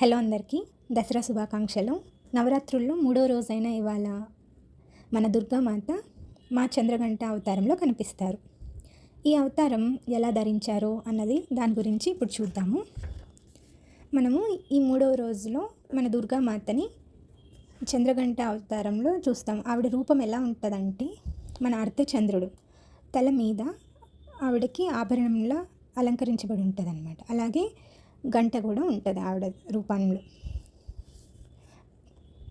Hello అందరికీ దసరా శుభాకాంక్షలు. నవరాత్రుల్లో 3వ రోజైన ఇవాళ మన దుర్గామాత మా చంద్రఘంట అవతారంలో కనిపిస్తారు. ఈ అవతారం ఎలా ధరించారో అన్నది దాని గురించి ఇప్పుడు చూద్దాము. మనము ఈ 3వ రోజులో మన దుర్గామాతని చంద్రఘంట అవతారంలో చూస్తాం. ఆవిడ రూపం ఎలా ఉంటుందంటే, మన అర్ధచంద్రుడు తల మీద ఆవిడకి ఆభరణంలా అలంకరించబడి ఉంటుంది అన్నమాట. అలాగే గంట కూడా ఉంటుంది ఆవిడ రూపంలో.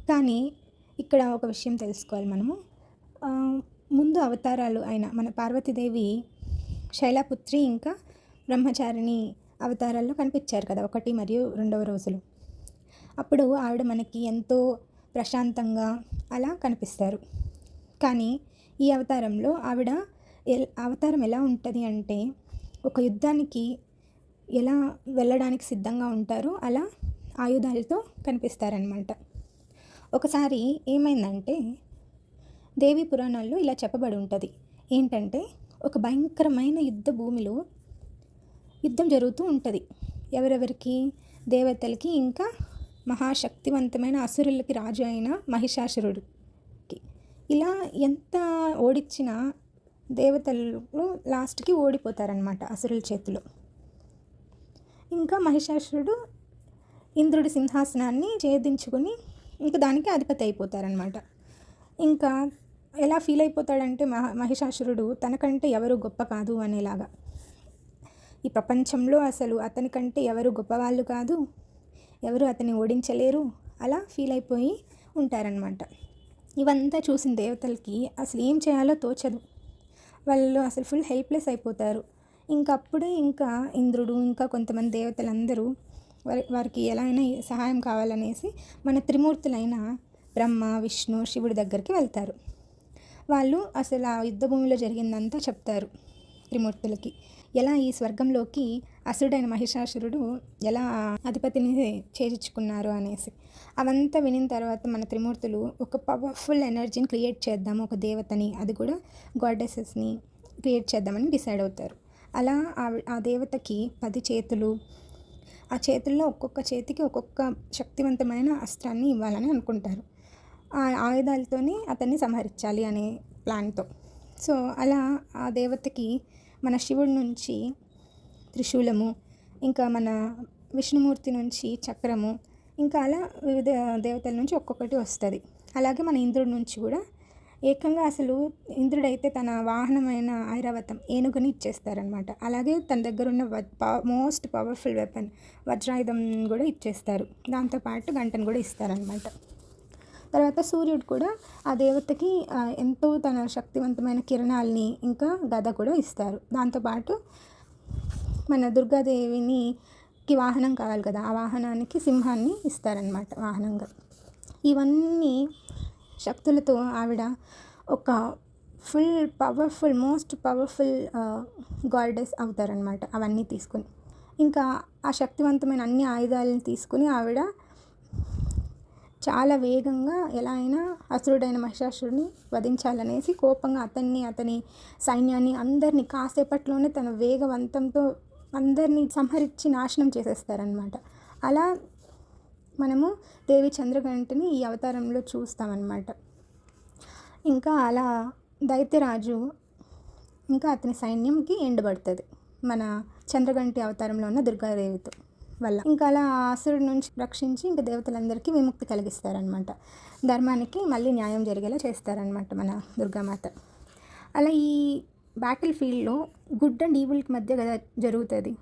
కానీ ఇక్కడ ఒక విషయం తెలుసుకోవాలి మనము. ముందు అవతారాలు అయిన మన పార్వతీదేవి శైలపుత్రి ఇంకా బ్రహ్మచారిణి అవతారాల్లో కనిపించారు కదా, 1 మరియు 2వ రోజులు. అప్పుడు ఆవిడ మనకి ఎంతో ప్రశాంతంగా అలా కనిపిస్తారు. కానీ ఈ అవతారంలో ఆవిడ అవతారం ఎలా ఉంటుంది అంటే, ఒక యుద్ధానికి ఎలా వెళ్ళడానికి సిద్ధంగా ఉంటారో అలా ఆయుధాలతో కనిపిస్తారనమాట. ఒకసారి ఏమైందంటే, దేవి పురాణాల్లో ఇలా చెప్పబడి ఉంటుంది. ఏంటంటే, ఒక భయంకరమైన యుద్ధ భూమిలో యుద్ధం జరుగుతూ ఉంటుంది. ఎవరెవరికి? దేవతలకి ఇంకా మహాశక్తివంతమైన అసురులకి రాజు అయిన మహిషాసురుడికి. ఇలా ఎంత ఓడించినా దేవతలు లాస్ట్కి ఓడిపోతారనమాట అసురుల చేతిలో. ఇంకా మహిషాసురుడు ఇంద్రుడి సింహాసనాన్ని ఛేదించుకొని ఇంకా దానికి అధిపతి అయిపోతారనమాట. ఇంకా ఎలా ఫీల్ అయిపోతాడంటే మహిషాసురుడు తనకంటే ఎవరు గొప్ప కాదు అనేలాగా, ఈ ప్రపంచంలో అసలు అతనికంటే ఎవరు గొప్పవాళ్ళు కాదు, ఎవరు అతన్ని ఓడించలేరు, అలా ఫీల్ అయిపోయి ఉంటారనమాట. ఇవంతా చూసిన దేవతలకి అసలు ఏం చేయాలో తోచదు. వాళ్ళు అసలు ఫుల్ హెల్ప్లెస్ అయిపోతారు. ఇంకప్పుడే ఇంకా ఇంద్రుడు ఇంకా కొంతమంది దేవతలందరూ వారికి ఎలా అయినా సహాయం కావాలనేసి మన త్రిమూర్తులైన బ్రహ్మ, విష్ణు, శివుడి దగ్గరికి వెళ్తారు. వాళ్ళు అసలు ఆ యుద్ధ భూమిలో జరిగిందంతా చెప్తారు త్రిమూర్తులకి. ఎలా ఈ స్వర్గంలోకి అసురుడైన మహిషాసురుడు ఎలా అధిపతిని చేర్చుకున్నారు అనేసి. అవంతా వినిన తర్వాత మన త్రిమూర్తులు ఒక పవర్ఫుల్ ఎనర్జీని క్రియేట్ చేద్దాము, ఒక దేవతని, అది కూడా గాడెసెస్ని క్రియేట్ చేద్దామని డిసైడ్ అవుతారు. అలా ఆ దేవతకి 10 చేతులు, ఆ చేతుల్లో ఒక్కొక్క చేతికి ఒక్కొక్క శక్తివంతమైన అస్త్రాన్ని ఇవ్వాలని అనుకుంటారు. ఆ ఆయుధాలతోనే అతన్ని సంహరించాలి అనే ప్లాన్తో. సో అలా ఆ దేవతకి మన శివుడి నుంచి త్రిశూలము, ఇంకా మన విష్ణుమూర్తి నుంచి చక్రము, ఇంకా అలా వివిధ దేవతల నుంచి ఒక్కొక్కటి వస్తుంది. అలాగే మన ఇంద్రుడి నుంచి కూడా ఏకంగా అసలు ఇంద్రుడైతే తన వాహనమైన ఐరావతం ఏనుగుని ఇచ్చేస్తారనమాట. అలాగే తన దగ్గర ఉన్న మోస్ట్ పవర్ఫుల్ వెపన్ వజ్రాయుధం కూడా ఇచ్చేస్తారు. దాంతోపాటు గంటను కూడా ఇస్తారనమాట. తర్వాత సూర్యుడు కూడా ఆ దేవతకి ఎంతో తన శక్తివంతమైన కిరణాలని ఇంకా గద కూడా ఇస్తారు. దాంతోపాటు మన దుర్గాదేవికి వాహనం కావాలి కదా, ఆ వాహనానికి సింహాన్ని ఇస్తారనమాట వాహనంగా. ఇవన్నీ శక్తులతో ఆవిడ ఒక మోస్ట్ పవర్ఫుల్ గాడెస్ అవుతారనమాట. అవన్నీ తీసుకుని ఇంకా ఆ శక్తివంతమైన అన్ని ఆయుధాలను తీసుకుని ఆవిడ చాలా వేగంగా ఎలా అయినా అసురుడైన మహిషాసురుడిని వధించాలనేసి కోపంగా అతని సైన్యాన్ని అందరినీ కాసేపట్లోనే తన వేగవంతంతో అందరినీ సంహరించి నాశనం చేసేస్తారనమాట. అలా మనము దేవి చంద్రఘంటని ఈ అవతారంలో చూస్తామన్నమాట. ఇంకా అలా దైత్యరాజు ఇంకా అతని సైన్యంకి ఎండబడుతుంది మన చంద్రఘంటి అవతారంలో ఉన్న దుర్గాదేవితో వల్ల. ఇంకా అలా అసురుడి నుంచి రక్షించి ఇంకా దేవతలందరికీ విముక్తి కలిగిస్తారనమాట. ధర్మానికి మళ్ళీ న్యాయం జరిగేలా చేస్తారనమాట మన దుర్గామాత. అలా ఈ బ్యాటిల్ ఫీల్డ్లో గుడ్ అండ్ ఈవిల్కి మధ్య కదా జరుగుతుంది.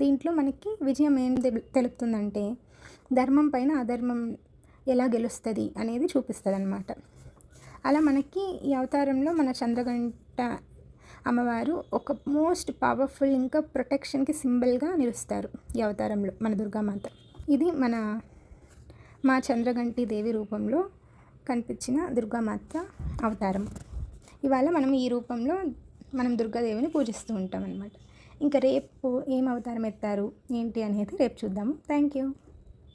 దీంట్లో మనకి విజయం ఏం తెలుపుతుందంటే, ధర్మం పైన అధర్మం ఎలా గెలుస్తుంది అనేది చూపిస్తుంది అనమాట. అలా మనకి ఈ అవతారంలో మన చంద్రఘంట అమ్మవారు ఒక మోస్ట్ పవర్ఫుల్ ఇంకా ప్రొటెక్షన్కి సింబల్గా నిలుస్తారు ఈ అవతారంలో మన దుర్గామాత. ఇది మా చంద్రఘంటి దేవి రూపంలో కనిపించిన దుర్గామాత అవతారం. ఇవాళ మనం ఈ రూపంలో మనం దుర్గాదేవిని పూజిస్తూ ఉంటాం అన్నమాట. ఇంకా రేపు ఏం అవతారం ఎత్తారు ఏంటి అనేది రేపు చూద్దాము. Thank you.